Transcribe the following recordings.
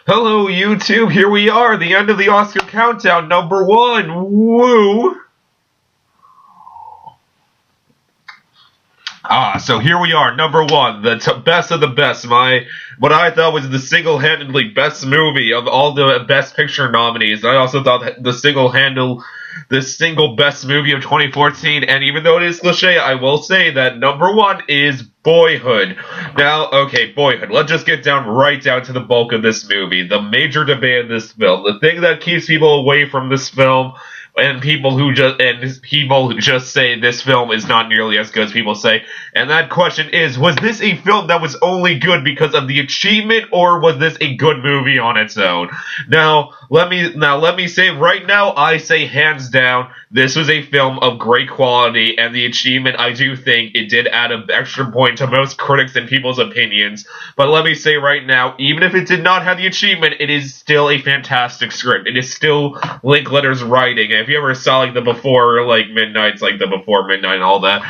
Hello, YouTube. Here we are, the end of the Oscar countdown, number one. Woo! So here we are, number one, the best of the best. What I thought was the single-handedly best movie of all the Best Picture nominees. I also thought that the single best movie of 2014. And even though it is cliche, I will say that number one is Boyhood. Now, okay, Boyhood. Let's just get right down to the bulk of this movie. The major debate of this film, the thing that keeps people away from this film and people who just say this film is not nearly as good as people say. And that question is, was this a film that was only good because of the achievement, or was this a good movie on its own? Now let me say right now, I say hands down, this was a film of great quality, and the achievement, I do think it did add an extra point to most critics and people's opinions. But let me say right now, even if it did not have the achievement, it is still a fantastic script. It is still Linklater's writing. And if you ever saw like the Before Midnight and all that,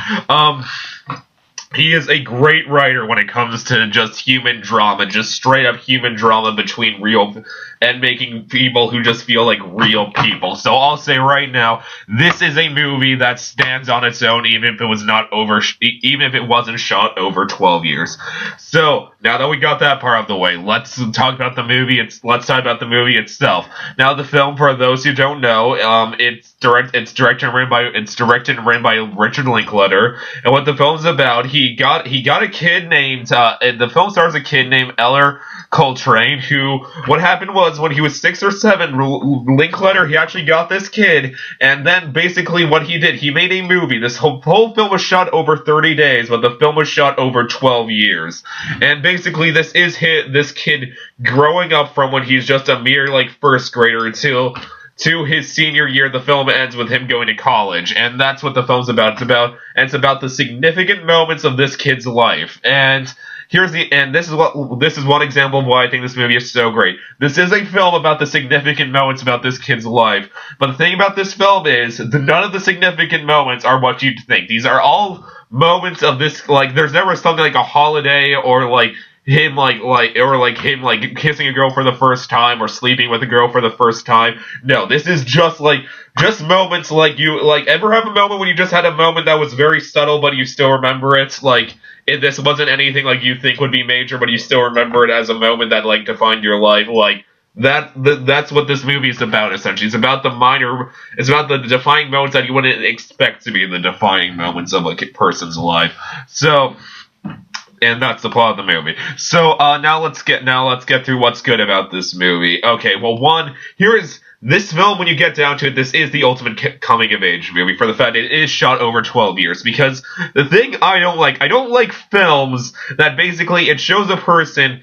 he is a great writer when it comes to just human drama, just straight up human drama between real and making people who just feel like real people. So I'll say right now, this is a movie that stands on its own, even if it wasn't shot over 12 years. So now that we got that part out of the way, let's talk about the movie. Let's talk about the movie itself. Now, the film, for those who don't know, it's directed and written by Richard Linklater. And what the film's about, he got a kid named the film stars a kid named Eller Coltrane, who, what happened was, when he was 6 or 7, Linklater, he actually got this kid, and then basically what he did, he made a movie. This whole film was shot over 30 days, but the film was shot over 12 years. And basically this kid growing up from when he's just a mere first grader to his senior year. The film ends with him going to college, and that's what the film's about. It's about the significant moments of this kid's life. And this is one example of why I think this movie is so great. This is a film about the significant moments about this kid's life, but the thing about this film is none of the significant moments are what you'd think. These are all moments of this, there's never something like a holiday, or him kissing a girl for the first time, or sleeping with a girl for the first time. No, this is just moments ever have a moment when you just had a moment that was very subtle but you still remember it. This wasn't anything you think would be major, but you still remember it as a moment that defined your life. That's what this movie is about, essentially. It's about the defining moments that you wouldn't expect to be the defining moments of a person's life. So, and that's the plot of the movie. So now let's get through what's good about this movie. Okay, well, this film, when you get down to it, this is the ultimate coming-of-age movie, for the fact it is shot over 12 years. Because the thing I don't like films that basically it shows a a flashback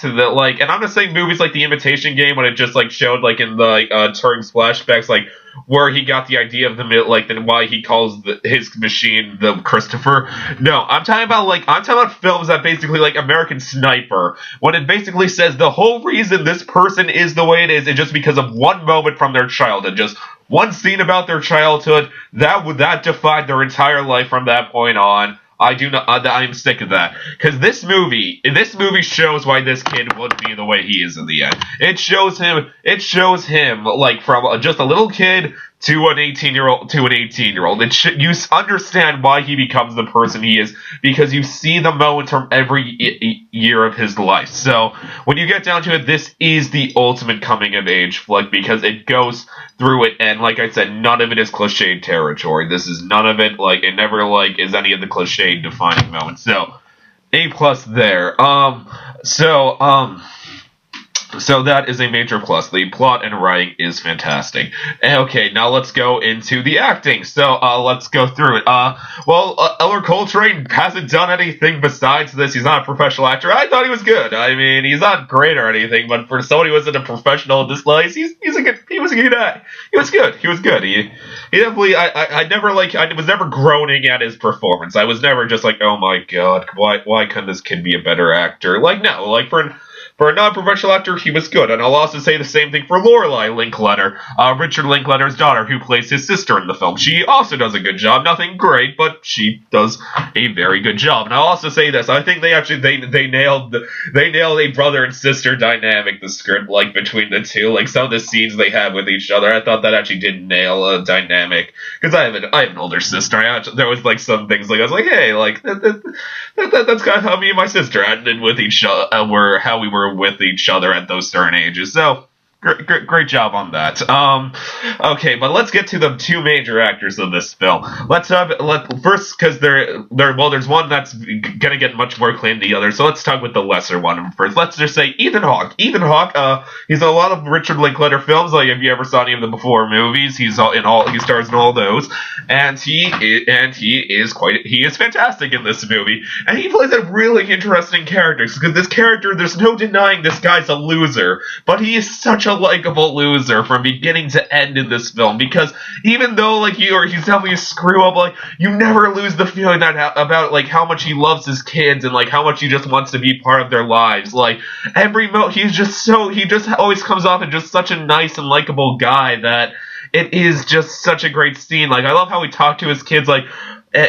to and I'm not saying movies like The Imitation Game, when it just showed in the Turing's flashbacks, where he got the idea of why he calls his machine the Christopher. No, I'm talking about films that basically American Sniper, when it basically says the whole reason this person is the way it is just because of one moment from their childhood, just one scene about their childhood that defined their entire life from that point on. I'm sick of that, because this movie shows why this kid would be the way he is in the end. It shows him from just a little kid to an 18-year-old. You understand why he becomes the person he is, because you see the moments from every year of his life. So when you get down to it, this is the ultimate coming of age flick, because it goes through it, and like I said, none of it is cliche territory. This is none of it it never is any of the cliche defining moments. So A+ there. So that is a major plus. The plot and writing is fantastic. Okay, now let's go into the acting. So let's go through it. Eller Coltrane hasn't done anything besides this. He's not a professional actor. I thought he was good. I mean, he's not great or anything, but for somebody who wasn't a professional in this life, he was a good guy. He was good. He definitely. I was never groaning at his performance. I was never just oh my god, why couldn't this kid be a better actor? No, for a non-professional actor, he was good. And I'll also say the same thing for Lorelai Linkletter, Richard Linklater's daughter, who plays his sister in the film. She also does a good job. Nothing great, but she does a very good job. And I'll also say this: I think they nailed a brother and sister dynamic. The script, like between the two, like some of the scenes they have with each other, I thought that actually did nail a dynamic. Because I have an older sister. There was like some things like I was like, hey, like that's kind of how me and my sister acted with each other, were how we were with each other at those certain ages. So. Great job on that. Okay, but let's get to the two major actors of this film. Let's first, because there's one that's gonna get much more acclaim than the other. So let's talk with the lesser one first. Let's just say Ethan Hawke. Ethan Hawke, he's in a lot of Richard Linklater films. Like if you ever saw any of the Before movies, he stars in all those, and he is fantastic in this movie, and he plays a really interesting character because this character, there's no denying this guy's a loser, but he is such a likable loser from beginning to end in this film, because even though like he's definitely a screw up, like you never lose the feeling that about like how much he loves his kids and like how much he just wants to be part of their lives. Like he just always comes off as just such a nice and likable guy that it is just such a great scene. Like I love how he talked to his kids, like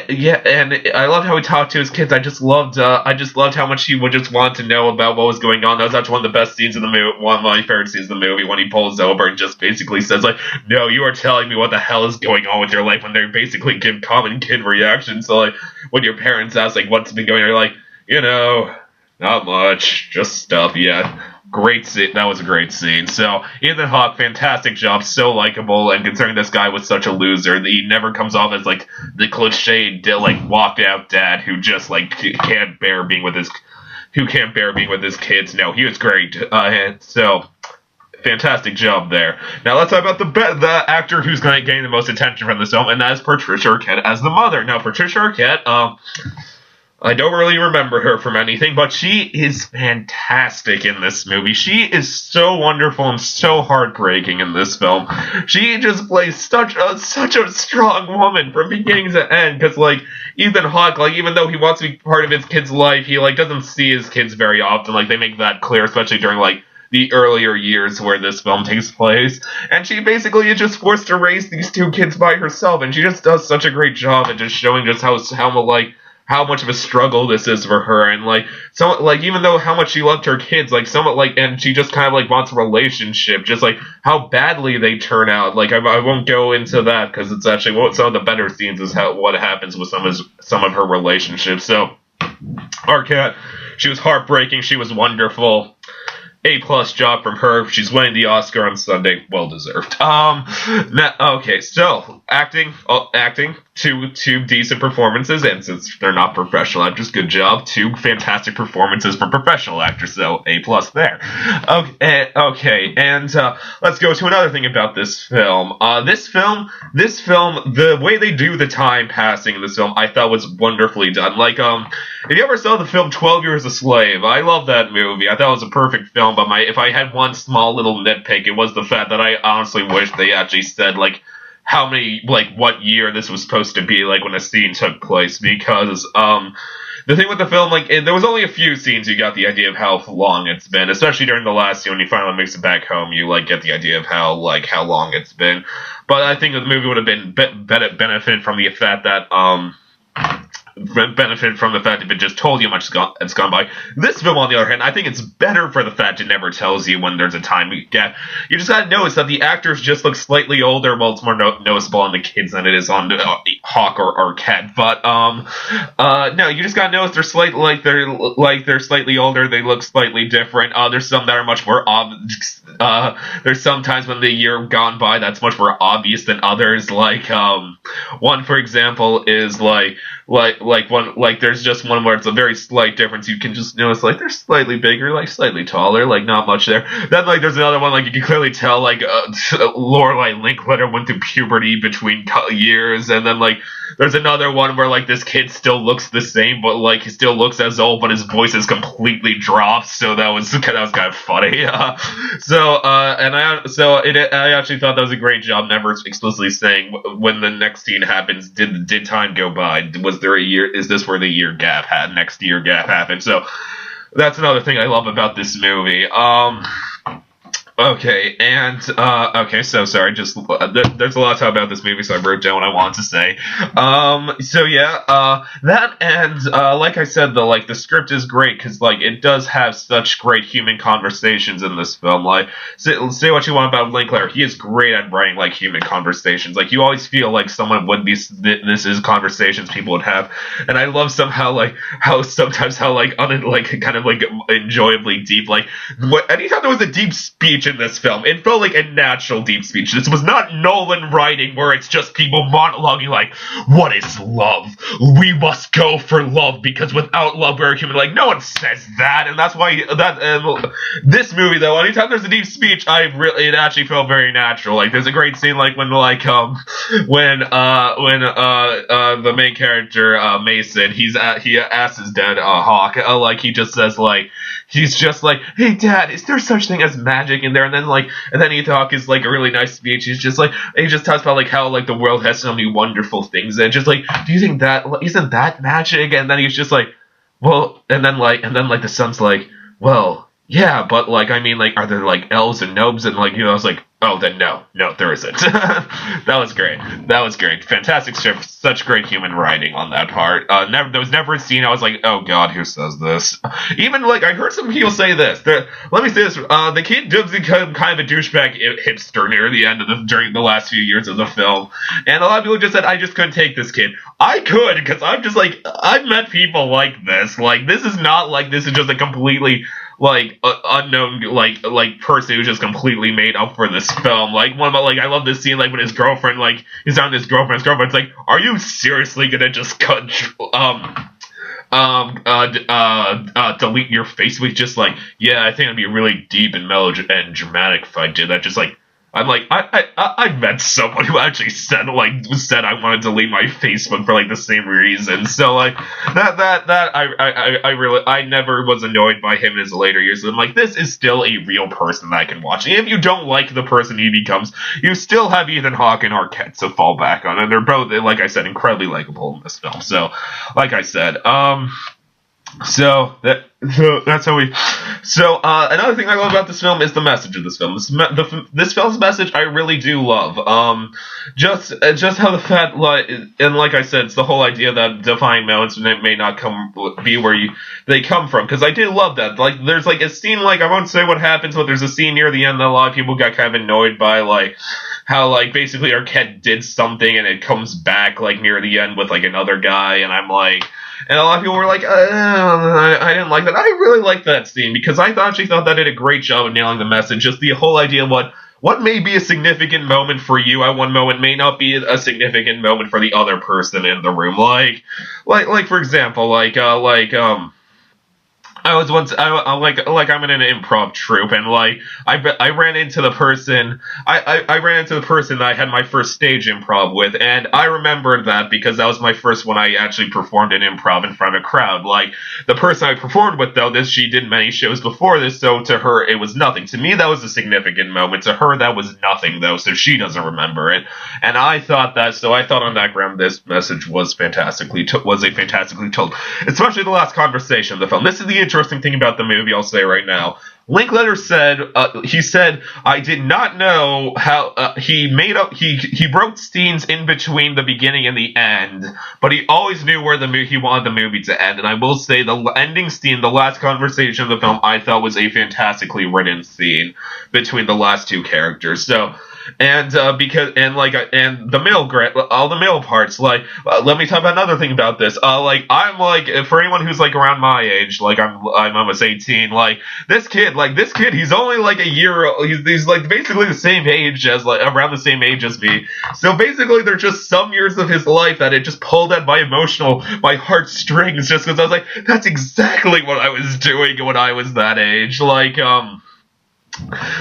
yeah, and I loved how he talked to his kids. I just loved how much he would just want to know about what was going on. That was actually one of the best scenes in the movie, one of my favorite scenes in the movie, when he pulls over and just basically says like, "No, you are telling me what the hell is going on with your life," when they basically give common kid reactions. So like when your parents ask like what's been going on, you're like, not much, just stuff. Yeah. Great scene. That was a great scene. So, Ethan Hawke, fantastic job, so likable, and considering this guy was such a loser, he never comes off as, like, the cliched, like, walked-out dad who just, like, can't bear being with his kids. No, he was great. So, fantastic job there. Now, let's talk about the actor who's going to gain the most attention from this film, and that is Patricia Arquette as the mother. Now, Patricia Arquette, I don't really remember her from anything, but she is fantastic in this movie. She is so wonderful and so heartbreaking in this film. She just plays such a strong woman from beginning to end, because, like, Ethan Hawke, like, even though he wants to be part of his kid's life, he, like, doesn't see his kids very often. Like, they make that clear, especially during, like, the earlier years where this film takes place, and she basically is just forced to raise these two kids by herself, and she just does such a great job at just showing just how much of a struggle this is for her, and even though how much she loved her kids, and she just kind of like wants a relationship, just like how badly they turn out. Like I won't go into that because it's actually some of the better scenes is what happens with some of her relationships. So Arquette, she was heartbreaking, she was wonderful. A+ job from her. She's winning the Oscar on Sunday. Well deserved. Okay, so acting, two decent performances, and since they're not professional actors, good job. Two fantastic performances from professional actors, so A+ there. Okay, and let's go to another thing about this film. This film, the way they do the time passing in this film, I thought was wonderfully done. Like, if you ever saw the film 12 Years a Slave, I love that movie. I thought it was a perfect film, but if I had one small little nitpick, it was the fact that I honestly wish they actually said, like, how many, like, what year this was supposed to be, like, when a scene took place, because, the thing with the film, like, there was only a few scenes you got the idea of how long it's been, especially during the last scene when he finally makes it back home, you, like, get the idea of how long it's been. But I think the movie would have been benefited from the fact that, benefit from the fact if it just told you how much it's gone by. This film, on the other hand, I think it's better for the fact it never tells you when there's a time gap. You just gotta notice that the actors just look slightly older. Well, it's more noticeable on the kids than it is on Hawke or Arquette. But no, you just gotta notice they're slightly older. They look slightly different. There's some that are much more obvious. There's sometimes when the year gone by that's much more obvious than others. Like one, for example, is there's just one where it's a very slight difference. You can just notice, like, they're slightly bigger, like, slightly taller, like, not much there. Then, like, there's another one, like, you can clearly tell, like, Lorelai Linkletter went through puberty between years, and then, like, there's another one where, like, this kid still looks the same, but, like, he still looks as old, but his voice is completely dropped, so that was kind of funny. I actually thought that was a great job, never explicitly saying when the next scene happens, did time go by? Was there a year? Is this where the next year gap happened? So That's another thing I love about this movie. Okay, and okay, so sorry. Just there's a lot to talk about this movie, so I wrote down what I wanted to say. So yeah, that and like I said, the script is great because like it does have such great human conversations in this film. Like, say what you want about Linklater, he is great at writing like human conversations. Like you always feel like someone would be this is conversations people would have, and I love somehow like how sometimes how like kind of like enjoyably deep. Like anytime there was a deep speech in this film, it felt like a natural deep speech. This was not Nolan writing where it's just people monologuing like, "What is love? We must go for love because without love we're human." Like no one says that, and that's why this movie though, anytime there's a deep speech, it actually felt very natural. Like there's a great scene like when the main character Mason he asks his dad Hawk like he just says like. He's just like, "Hey, Dad, is there such thing as magic in there?" And then Hawk is like a really nice speech. He's just like, he just talks about like how like the world has so many wonderful things, and just like, "Do you think that isn't that magic?" And then he's just like, "Well," and then the son's like, "Well, yeah, but like I mean like are there like elves and gnomes?" And like I was like, "Oh, then no, there isn't." That was great. That was great. Fantastic script. Such great human writing on that part. There was never a scene I was like, "Oh God, who says this?" Even like I heard some people say this. Let me say this. The kid does become kind of a douchebag hipster near the end of during the last few years of the film, and a lot of people just said, "I just couldn't take this kid." I could because I'm just like I've met people like this. Like this is not like this is just a completely like unknown like person who's just completely made up for this film. Like one about like I love this scene like when his girlfriend like he's on his girlfriend's like, "Are you seriously gonna just cut delete your face?" With just like, "Yeah, I think it'd be really deep and and dramatic if I did that." Just like I'm like I met someone who actually said I wanted to delete my Facebook for like the same reason. So like I really I never was annoyed by him in his later years. I'm like this is still a real person that I can watch. And if you don't like the person he becomes, you still have Ethan Hawke and Arquette to fall back on, and they're both like I said incredibly likable in this film. So like I said, that's how we. So another thing I love about this film is the message of this film. This film's message I really do love. Just how the fact like I said, it's the whole idea that defying mountains may not be where they come from. Because I did love that. Like there's like a scene like I won't say what happens, but there's a scene near the end that a lot of people got kind of annoyed by like. How like basically Arquette did something and it comes back like near the end with like another guy, and I'm like. And a lot of people were like, I didn't like that. I really liked that scene because I actually thought that did a great job of nailing the message. Just the whole idea of what may be a significant moment for you at one moment may not be a significant moment for the other person in the room. Like for example, I was once like I'm in an improv troupe and like I ran into the person I ran into the person that I had my first stage improv with, and I remembered that because that was my first one I actually performed an improv in front of a crowd. Like the person I performed with though, she did many shows before this, so to her it was nothing. To me that was a significant moment. To her that was nothing though, so she doesn't remember it. And I thought on that ground this message was fantastically told, especially the last conversation of the film. This is the interesting thing about the movie, I'll say right now. Linklater said, "I did not know how he broke scenes in between the beginning and the end, but he always knew where he wanted the movie to end." And I will say the ending scene, the last conversation of the film, I thought was a fantastically written scene between the last two characters. So. And the male parts, let me talk about another thing about this. I'm like, for anyone who's like around my age, like I'm almost 18, like this kid, he's only like a year old. He's like basically the same age as around the same age as me. So basically, there's just some years of his life that it just pulled at my heartstrings, just because I was like, that's exactly what I was doing when I was that age. Like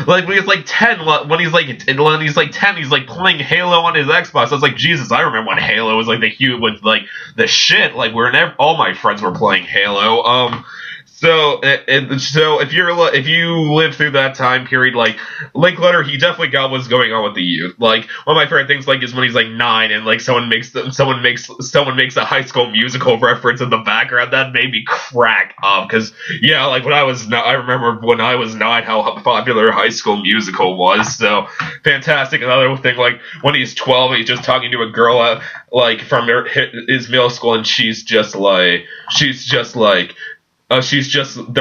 when he's like 10, when he's like 10, he's like playing Halo on his Xbox. I was like, Jesus, I remember when Halo was like the shit. Like all my friends were playing Halo. So if you live through that time period, like Linklater, he definitely got what's going on with the youth. Like one of my favorite things, like, is when he's like 9 and like someone makes a High School Musical reference in the background. That made me crack up because yeah, like I remember when I was 9 how popular High School Musical was. So fantastic. Another thing, like when he's 12, he's just talking to a girl like from his middle school, and they're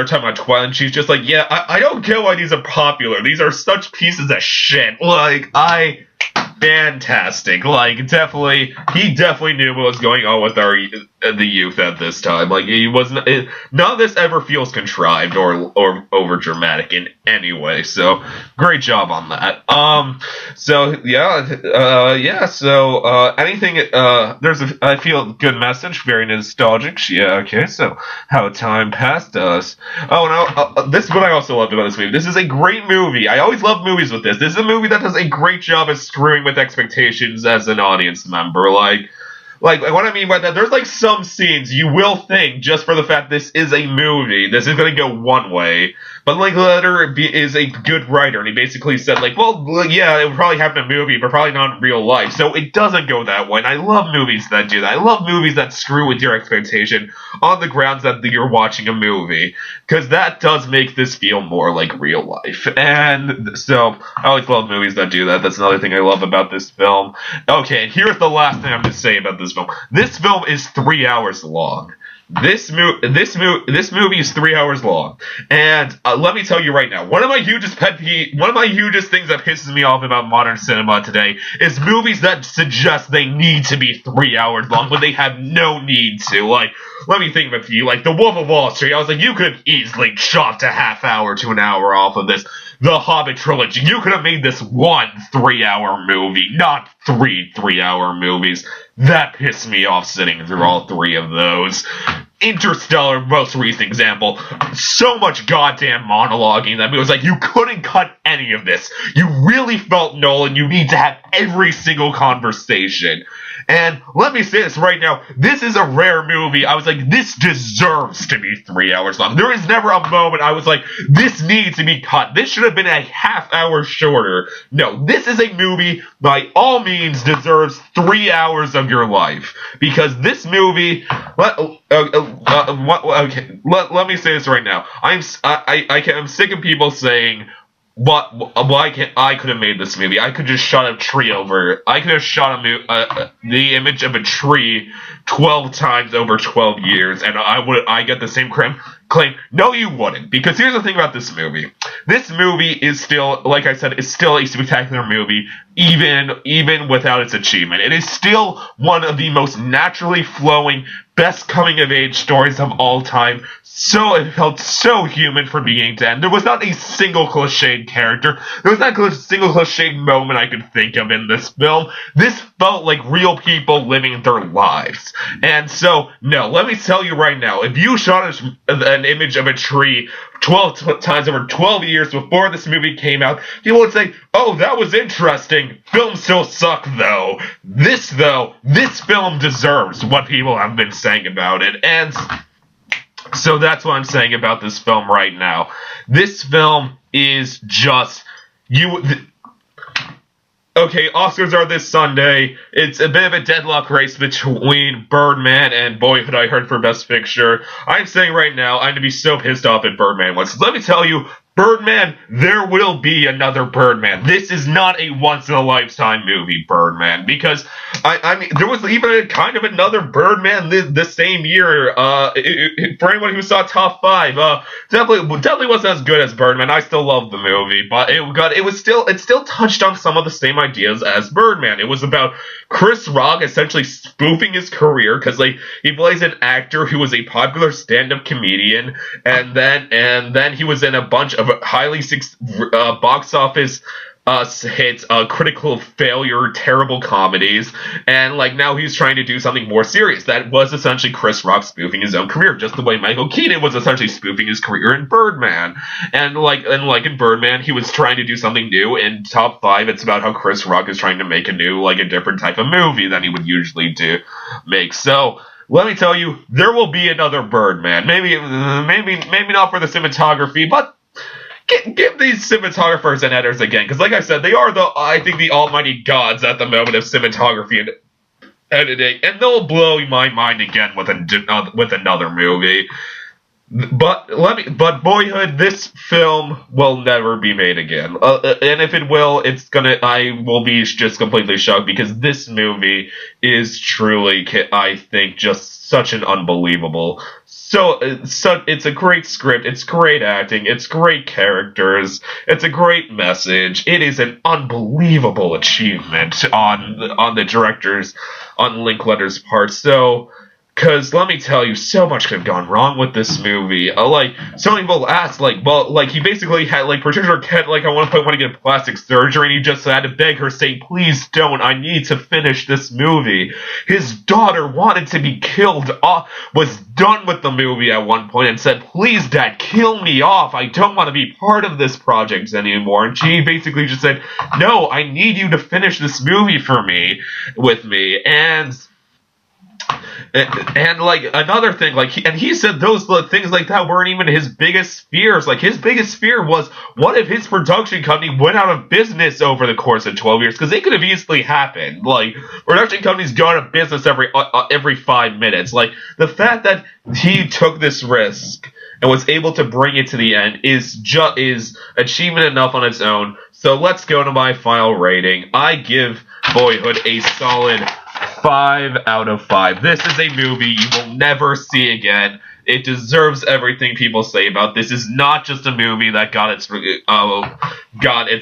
talking about Twilight, and she's just like, yeah, I don't get why these are popular. These are such pieces of shit. Fantastic. Like, he definitely knew what was going on with the youth at this time. Like, he wasn't, none of this ever feels contrived or over dramatic in any way. So, great job on that. Anything, I feel a good message, very nostalgic. Yeah, okay, so, how time passed us. Oh, and this is what I also loved about this movie. This is a great movie. I always love movies with this. This is a movie that does a great job of screwing with expectations as an audience member. Like what I mean by that, there's like some scenes you will think, just for the fact this is a movie, this is going to go one way. But Linklater is a good writer, and he basically said, like, well, yeah, it would probably happen in a movie, but probably not in real life. So it doesn't go that way, and I love movies that do that. I love movies that screw with your expectation on the grounds that you're watching a movie, because that does make this feel more like real life. And so I always love movies that do that. That's another thing I love about this film. Okay, and here's the last thing I'm going to say about this film. This film is 3 hours long. This movie is 3 hours long, and let me tell you right now, one of my hugest things that pisses me off about modern cinema today is movies that suggest they need to be 3 hours long when they have no need to. Like, let me think of a few. Like The Wolf of Wall Street, I was like, you could have easily chopped a half hour to an hour off of this. The Hobbit trilogy, you could have made this 1 3-hour movie, not 3 3-hour movies. That pissed me off sitting through all 3 of those. Interstellar, most recent example, so much goddamn monologuing that it was like, you couldn't cut any of this. You really felt, Nolan, you need to have every single conversation. And let me say this right now, this is a rare movie. I was like, this deserves to be 3 hours long. There is never a moment I was like, this needs to be cut. This should have been a half hour shorter. No, this is a movie, by all means, deserves 3 hours of your life. Because this movie, let me say this right now. I'm sick of people saying, why can't I could have made this movie? I could just shot a tree over. I could have shot the image of a tree 12 times over 12 years, and I get the same claim. No, you wouldn't, because here's the thing about this movie. This movie is still, like I said, is still a spectacular movie, even without its achievement. It is still one of the most naturally flowing, best coming-of-age stories of all time. So it felt so human from beginning to end. There was not a single cliched character. There was not a single cliched moment I could think of in this film. This felt like real people living their lives. And so, no, let me tell you right now, if you shot an image of a tree 12 times over 12 years before this movie came out, people would say, oh, that was interesting. Films still suck, though. This film deserves what people have been saying about it. And so that's what I'm saying about this film right now. This film is just okay, Oscars are this Sunday. It's a bit of a deadlock race between Birdman and Boyhood, I heard, for Best Picture. I'm saying right now, I'm going to be so pissed off at Birdman once. Let me tell you, Birdman, there will be another Birdman. This is not a once-in-a-lifetime movie, Birdman, because, I mean, there was even kind of another Birdman the same year. For anyone who saw Top 5, definitely wasn't as good as Birdman. I still love the movie, but it still touched on some of the same ideas as Birdman. It was about Chris Rock essentially spoofing his career, because he plays an actor who was a popular stand-up comedian, and then he was in a bunch of highly box office hits, critical failure, terrible comedies, and now he's trying to do something more serious. That was essentially Chris Rock spoofing his own career, just the way Michael Keaton was essentially spoofing his career in Birdman. And in Birdman, he was trying to do something new. In Top 5, it's about how Chris Rock is trying to make a different type of movie than he would usually make. So let me tell you, there will be another Birdman. Maybe not for the cinematography, but give these cinematographers and editors again, because like I said, they are I think the almighty gods at the moment of cinematography and editing, and they'll blow my mind again with another movie. But Boyhood, this film will never be made again. And if it will, I will be just completely shocked, because this movie is truly, I think, just such an unbelievable. It's a great script, it's great acting, it's great characters, it's a great message. It is an unbelievable achievement on the director's, on Linklater's part. So, because let me tell you, so much could have gone wrong with this movie. Like, so many people asked, he basically had, Patricia Arquette, I want to get plastic surgery, and he just had to beg her, saying, please don't, I need to finish this movie. His daughter wanted to be killed off, was done with the movie at one point, and said, please, Dad, kill me off, I don't want to be part of this project anymore. And she basically just said, no, I need you to finish this movie with me, and another thing, he said those things like that weren't even his biggest fears. His biggest fear was, what if his production company went out of business over the course of 12 years? Because it could have easily happened. Production companies go out of business every 5 minutes. The fact that he took this risk and was able to bring it to the end is achievement enough on its own. So let's go to my final rating. I give Boyhood a solid 5 out of 5. This is a movie you will never see again. It deserves everything people say about this. Is not just a movie that got its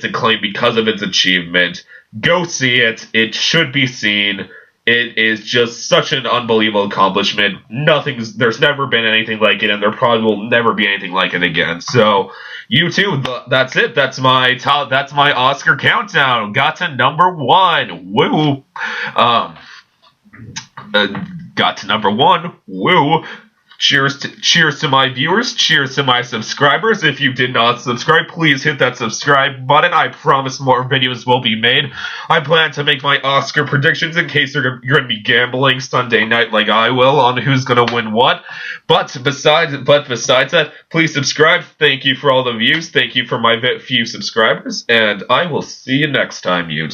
acclaim because of its achievement. Go see it. It should be seen. It is just such an unbelievable accomplishment. There's never been anything like it, and there probably will never be anything like it again. So, you too. That's it. That's my Oscar countdown. Got to number 1. Woo. Got to number 1. Woo. Cheers to my viewers. Cheers to my subscribers. If you did not subscribe, please hit that subscribe button. I promise more videos will be made. I plan to make my Oscar predictions in case you're going to be gambling Sunday night like I will on who's going to win what. But besides that, please subscribe. Thank you for all the views. Thank you for my few subscribers. And I will see you next time, YouTube.